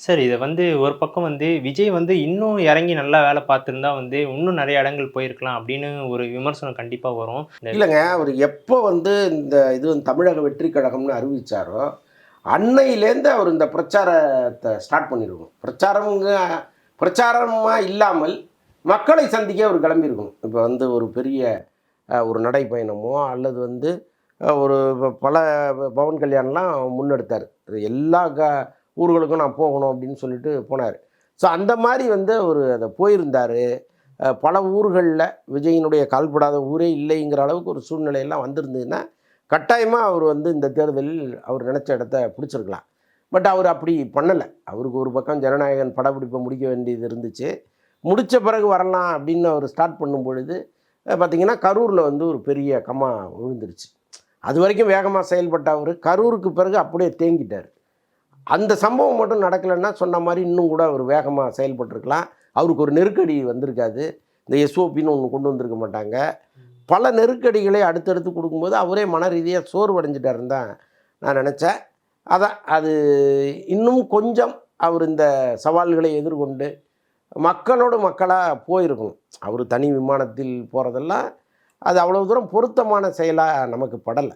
Sir இத ஒரு பக்கம் விஜய் இன்னும் இறங்கி நல்லா வேலை பார்த்திருந்தா இன்னும் நெறைய இடங்கள் போயிருக்கலாம் அப்படின்னு ஒரு விமர்சனம் கண்டிப்பா வரும். இல்லங்க. அவரு எப்போ இந்த இது தமிழக வெற்றி கழகம்னு அறிவிச்சாரோ, அன்னையிலேருந்து அவர் இந்த பிரச்சாரத்த ஸ்டார்ட் பண்ணியிருக்கணும். பிரச்சாரமா இல்லாமல் மக்களை சந்திக்க அவர் கிளம்பியிருக்கணும். இப்ப ஒரு பெரிய ஒரு நடைப்பயணமோ அல்லது ஒரு பல பவன் கல்யாண்லாம் முன்னெடுத்தாரு. எல்லா ஊர்களுக்கும் நான் போகணும் அப்படின்னு சொல்லிட்டு போனாரு. ஸோ அந்த மாரி அவரு அத போயிருந்தாரு. பல ஊர்கள்ல விஜயினுடைய கால்படாத ஊரே இல்லைங்கிற அளவுக்கு ஒரு சூழ்நிலையெல்லாம் வந்திருந்ததுன்னா, கட்டாயமா அவர் இந்த தேர்தலில் அவர் நினைச்ச இடத்த பிடிச்சிருக்கலாம். பட் அவர் அப்படி பண்ணல. அவருக்கு ஒரு பக்கம் ஜனநாயகன் படப்பிடிப்பை முடிக்க வேண்டியது இருந்துச்சு. முடிச்ச பிறகு வரலாம் அப்படின்னு அவர் ஸ்டார்ட் பண்ணும் பொழுது, பார்த்தீங்கன்னா கரூர்ல ஒரு பெரிய கம்மா விழுந்துருச்சு. அதுவரைக்கும் வேகமா செயல்பட்ட அவரு, கரூருக்கு பிறகு அப்படியே தேங்கிட்டாரு. அந்த சம்பவம் மட்டும் நடக்கலன்னா, சொன்ன மாரி இன்னும் கூட அவர் வேகமா செயல்பட்டுருக்கலாம். அவருக்கு ஒரு நெருக்கடி வந்திருக்காது. இந்த எஸ்ஓபின்னு ஒண்ணு கொண்டு வந்திருக்க மாட்டாங்க. பல நெருக்கடிகளை அடுத்தடுத்து குடுக்கும்போது, அவரே மன ரீதியா சோர்வடைஞ்சுட்டாருன்னு தான் நான் நெனச்சேன். அதான் அது இன்னும் கொஞ்சம் அவர் இந்த சவால்களை எதிர்கொண்டு, மக்களோடு மக்களா போயிருக்கணும். அவரு தனி விமானத்தில் போறதெல்லாம், அது அவ்வளவு தூரம் பொருத்தமான செயலா நமக்கு படல.